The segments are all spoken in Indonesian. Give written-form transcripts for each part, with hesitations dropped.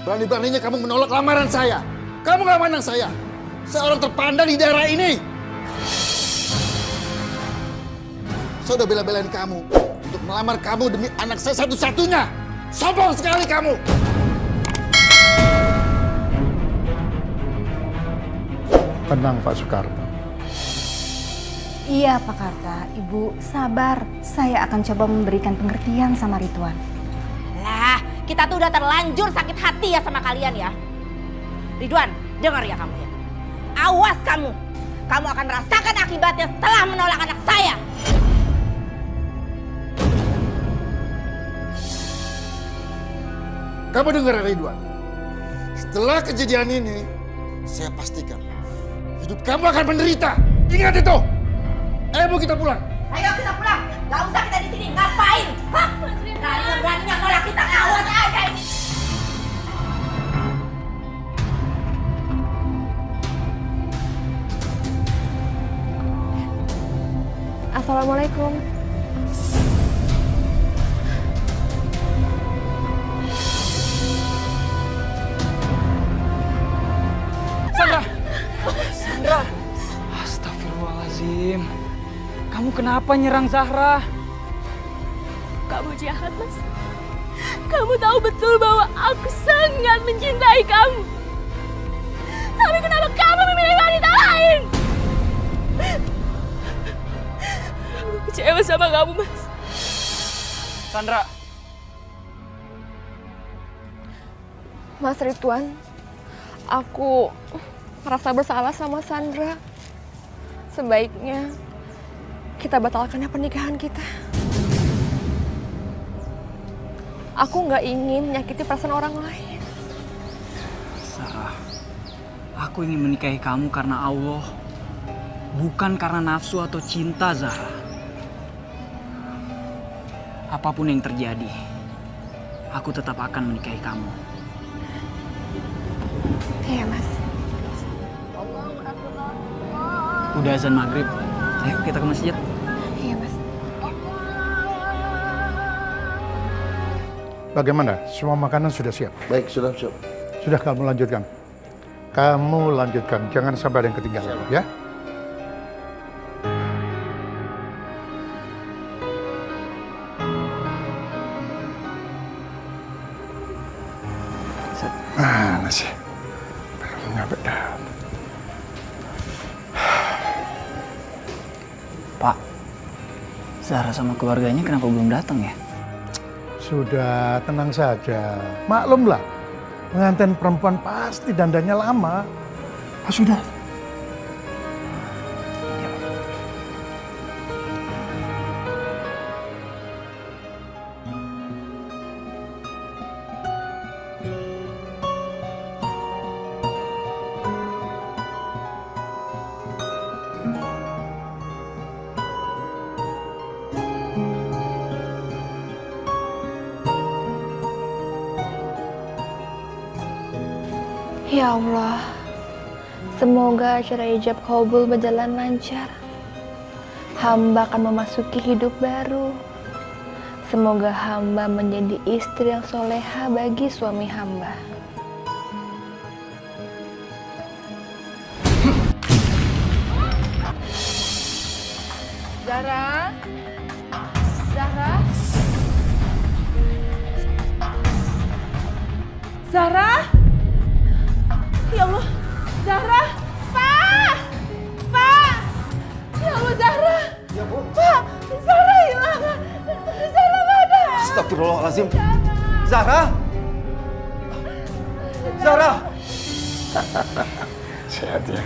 Berani-beraninya kamu menolak lamaran saya. Kamu gak mandang saya seorang terpandang di daerah ini. Saya udah bela-belain kamu untuk melamar kamu demi anak saya satu-satunya. Sombong sekali kamu. Tenang Pak Soekarno. Iya Pak Karta, Ibu sabar. Saya akan coba memberikan pengertian sama Ridwan. Lah, kita tuh udah terlanjur sakit hati ya sama kalian ya. Ridwan, dengar ya kamu ya. Awas kamu. Kamu akan merasakan akibatnya setelah menolak anak saya. Kamu dengar Ridwan? Setelah kejadian ini, saya pastikan hidup kamu akan menderita. Ingat itu. Ayo kita pulang. Ayo kita pulang. Gak usah kita di sini. Ngapain? Hah? Beraninya nolak kita. Awas aja ini. Assalamualaikum. Sandra! Astagfirullahaladzim. Kamu kenapa nyerang Zahra? Kamu jahat, Mas. Kamu tahu betul bahwa aku sangat mencintai kamu. Tapi kenapa kamu memilih wanita lain? Aku kecewa sama kamu, Mas. Sandra! Mas Ridwan, aku merasa bersalah sama Sandra. Sebaiknya kita batalkan ya pernikahan kita. Aku nggak ingin menyakiti perasaan orang lain. Sarah, aku ingin menikahi kamu karena Allah. Bukan karena nafsu atau cinta, Zahra. Apapun yang terjadi, aku tetap akan menikahi kamu. Iya, Mas. Udah azan maghrib. Ayo kita ke masjid. Iya, Mas. Bagaimana? Semua makanan sudah siap? Baik, sudah siap. Sudah kamu lanjutkan. Kamu lanjutkan. Jangan sampai ada yang ketinggalan. Ya? Mana sih? Belum nyampe dah. Pak, Zahra sama keluarganya kenapa belum datang ya? Sudah, tenang saja. Maklumlah, pengantin perempuan pasti dandannya lama. Ah, sudah. Ya Allah, semoga acara ijab kabul berjalan lancar. Hamba akan memasuki hidup baru. Semoga hamba menjadi istri yang soleha bagi suami hamba. Zahra? Zahra? Zahra? Ya Allah, Zahra! Pak! Pak! Ya Allah, Zahra! Ya, Bu. Pak! Zahra hilang! Zahra mana? Astagfirullahaladzim. Zahra! Zahra! Sehat ya.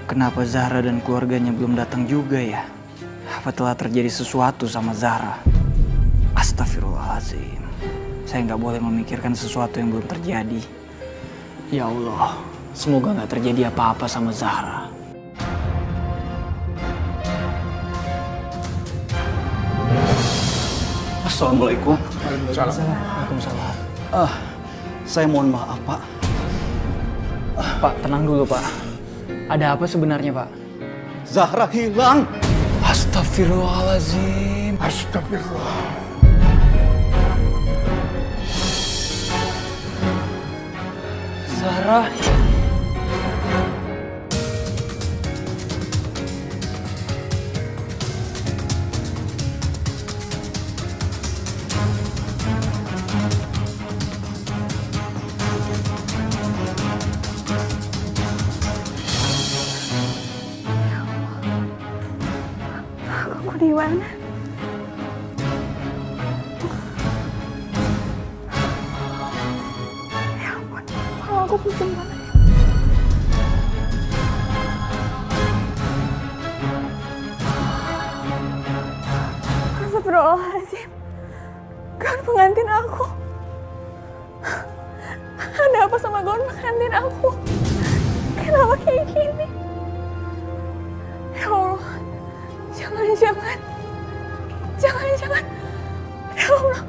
Kenapa Zahra dan keluarganya belum datang juga ya? Apa telah terjadi sesuatu sama Zahra? Astagfirullahaladzim. Saya nggak boleh memikirkan sesuatu yang belum terjadi. Ya Allah, semoga nggak terjadi apa-apa sama Zahra. Assalamualaikum. Waalaikumsalam. Saya mohon maaf, Pak. Pak, tenang dulu, Pak. Ada apa sebenarnya, Pak? Zahra hilang. Astagfirullahaladzim. Astagfirullah. Zahra. Aku di mana? Ya ampun, kalau aku pusing banget. Astagfirullahaladzim. Gaun pengantin aku. Ada apa sama gaun pengantin aku? Kenapa kayak gini? Ya Allah. Jangan. Ya Allah.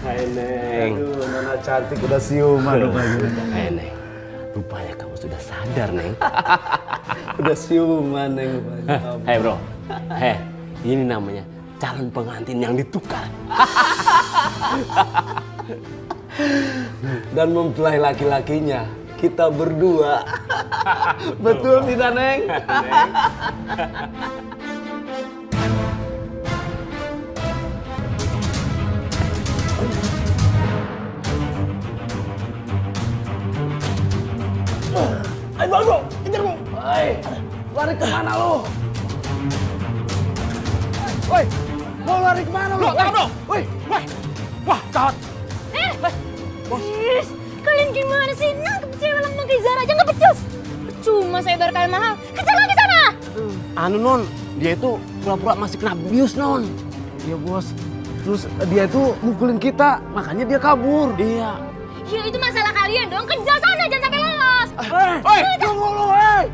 Hai Neng. Aduh, Nona cantik udah siuman rupanya. Hai Neng. Rupanya kamu sudah sadar Neng. Udah siuman Neng rupanya. Hei bro. Hei, ini namanya calon pengantin yang ditukar. Dan mempelai laki-lakinya kita berdua. Betul tidak Neng? Ayo bang bro, kejar bro. Hei, lari kemana lo? Woi, mau lari kemana lo? Tahan bro. Woi, wah, gawat. Is, kalian gimana sih? Nangkep cewek lang pakai Zara aja nggak becus. Cuma saya bayar kalian mahal. Kejar lagi sana. Anu non, dia itu pura-pura masih kena bius non. Iya bos. Terus dia itu mukulin kita, makanya dia kabur. Iya. Ya itu masalah kalian dong. Kejar sana, jangan sampai lolos. Hei, tunggu lo, hei.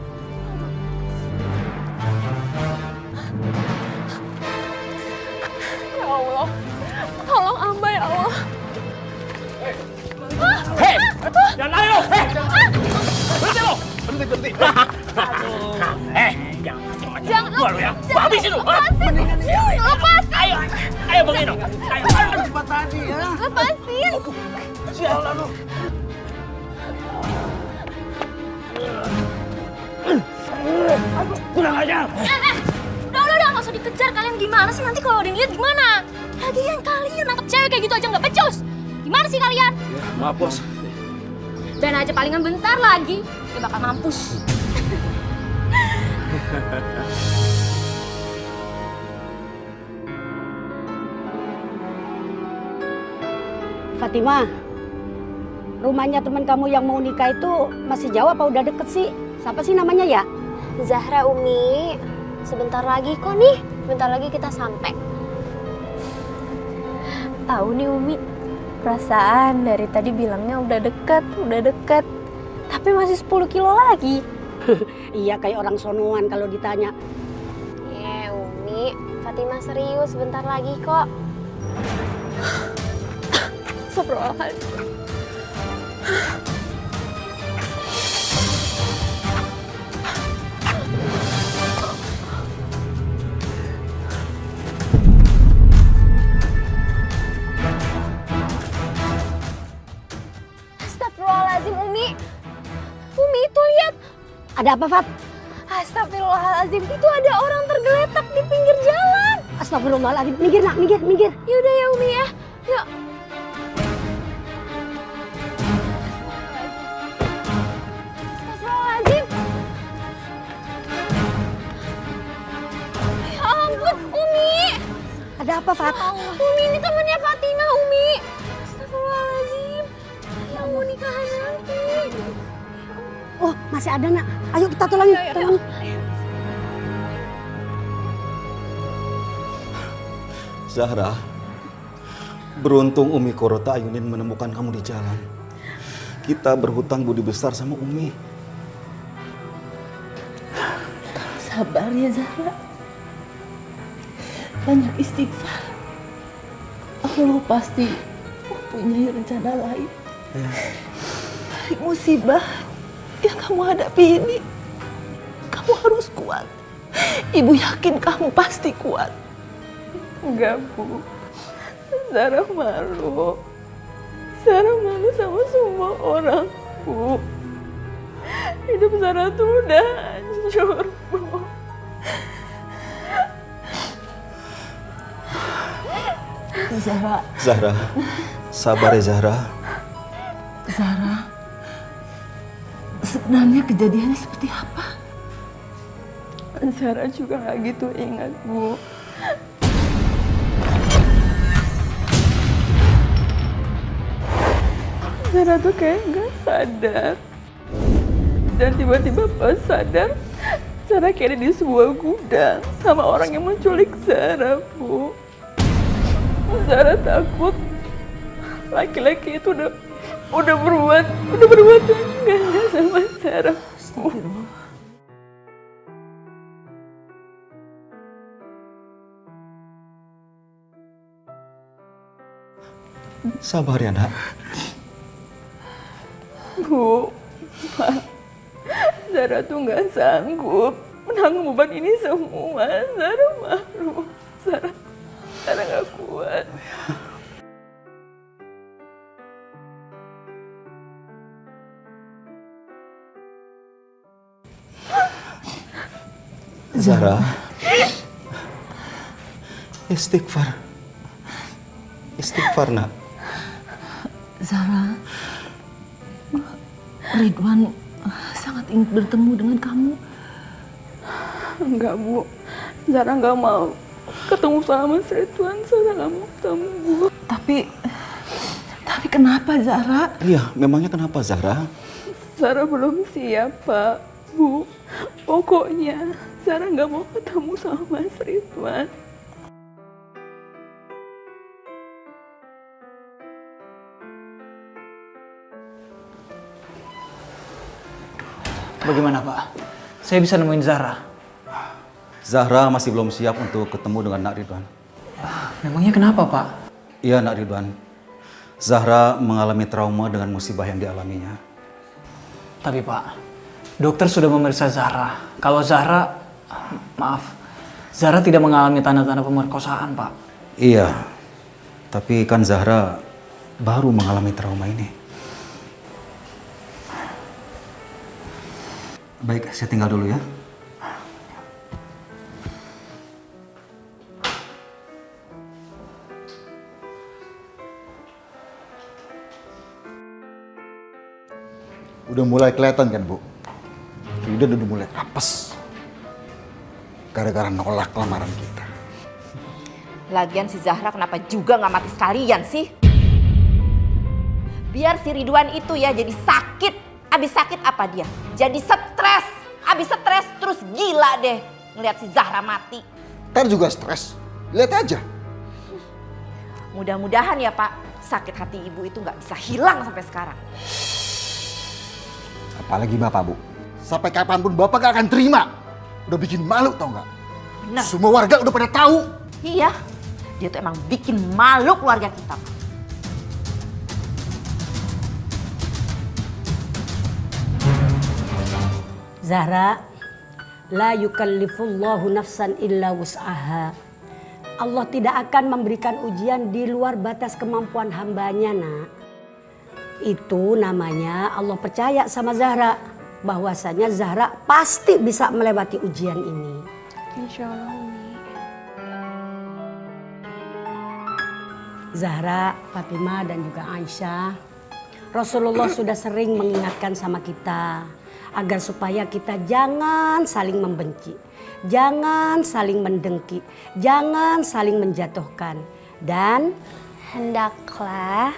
Ya Allah, tolong Amba ya Allah. Hei, jangan lari lo. Hei, berhenti lo. Berhenti. Jangan, Gua lo ya. Gua habisin lo. lepasin. Ayo begini dong. Ayo. Cepat tadi ya. Lepasin. Sialan lo. Kurang ajar. Udah, nggak usah dikejar. Kalian gimana sih? Nanti kalau ada yang lihat gimana? Lagian kalian nangkep cewek kayak gitu aja nggak becus. Gimana sih kalian? Maaf bos. Dan aja palingan bentar lagi, dia bakal mampus. Fatimah, rumahnya teman kamu yang mau nikah itu masih jauh apa udah deket sih? Siapa sih namanya ya? Zahra, Umi. Sebentar lagi kok nih. Bentar lagi kita sampai. Tahu nih Umi, perasaan dari tadi bilangnya udah deket. Tapi masih 10 kilo lagi. Iya kayak orang sonoan kalau ditanya. Umi, Fatimah serius, bentar lagi kok. Astagfirullahaladzim. Astagfirullahaladzim, Umi. Umi, itu lihat. Ada apa, Fat? Astagfirullahaladzim, itu ada orang tergeletak di pinggir jalan. Astagfirullahaladzim, minggir nak, minggir. Yaudah ya Umi ya, yuk. Astagfirullahaladzim. Ya ampun, Umi. Ada apa, Fat? Umi, ini temannya Fatimah, Umi. Astagfirullahaladzim. Yang mau nikahan nanti. Oh, masih ada nak. Ayo kita tolongin. Tolong. Zahra, beruntung Umi Korota Ayunin menemukan kamu di jalan. Kita berhutang budi besar sama Umi. Sabar ya Zahra. Banyak istighfar. Allah pasti mempunyai rencana lain. Dari musibah yang kamu hadapi ini, kamu harus kuat. Ibu yakin kamu pasti kuat. Enggak, Bu. Zara malu. Zara malu sama semua orang, Bu. Hidup Zara tuh udah hancur, Bu. Zahra, sabar ya Zahra. Zara, sebenarnya kejadiannya seperti apa? Zara juga gak gitu ingat, Bu. Zara tuh kayak gak sadar. Dan tiba-tiba pas sadar, Zara kayak ada di sebuah gudang sama orang yang menculik Zara, Bu. Zara takut laki-laki itu udah berbuat enggak sama Zara, Bu. Sabar ya nak. Bu, Pak, Zara tuh nggak sanggup menanggung beban ini semua. Zara malu, Zara nggak kuat. Zahra, istighfar, nak. Zara, Ridwan sangat ingin bertemu dengan kamu. Enggak, Bu. Zara nggak mau ketemu sama Mas Ridwan. Zara nggak mau ketemu, Bu. Tapi kenapa Zara? Iya, memangnya kenapa Zahra? Zara belum siap, Pak. Bu, pokoknya Zara nggak mau ketemu sama Mas Ridwan. Bagaimana Pak? Saya bisa nemuin Zahra. Zahra masih belum siap untuk ketemu dengan Nak Ridwan. Memangnya kenapa Pak? Iya Nak Ridwan, Zahra mengalami trauma dengan musibah yang dialaminya. Tapi Pak, dokter sudah memeriksa Zahra. Kalau Zahra, maaf, Zahra tidak mengalami tanda-tanda pemerkosaan Pak. Iya, tapi kan Zahra baru mengalami trauma ini. Baik, saya tinggal dulu ya. Udah mulai kelihatan kan, Bu? Ridan udah mulai apes. Gara-gara nolak lamaran kita. Lagian si Zahra kenapa juga nggak mati sekalian sih? Biar si Ridwan itu ya jadi sakit. Abis sakit apa dia? Jadi stres. Abis stres terus gila deh ngeliat si Zahra mati. Ntar juga stres. Lihat aja. Mudah-mudahan ya Pak, sakit hati ibu itu nggak bisa hilang sampai sekarang. Apalagi Bapak, Bu. Sampai kapanpun Bapak gak akan terima. Udah bikin malu tau nggak? Bener. Semua warga udah pada tahu. Iya, dia tuh emang bikin malu keluarga kita, Pak. Zahra, la yukallifullahu nafsan illa wus'aha. Allah tidak akan memberikan ujian di luar batas kemampuan hambanya, nak. Itu namanya Allah percaya sama Zahra. Bahwasanya Zahra pasti bisa melewati ujian ini. Insya Allah, Umi. Zahra, Fatimah dan juga Aisyah, Rasulullah sudah sering mengingatkan sama kita agar supaya kita jangan saling membenci, jangan saling mendengki, jangan saling menjatuhkan, dan Hendaklah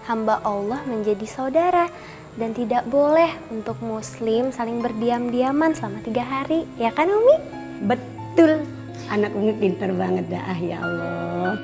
hamba Allah menjadi saudara dan tidak boleh untuk muslim saling berdiam-diaman selama 3 hari. Ya kan Umi? betul, anak Umi pintar banget dah, ya Allah.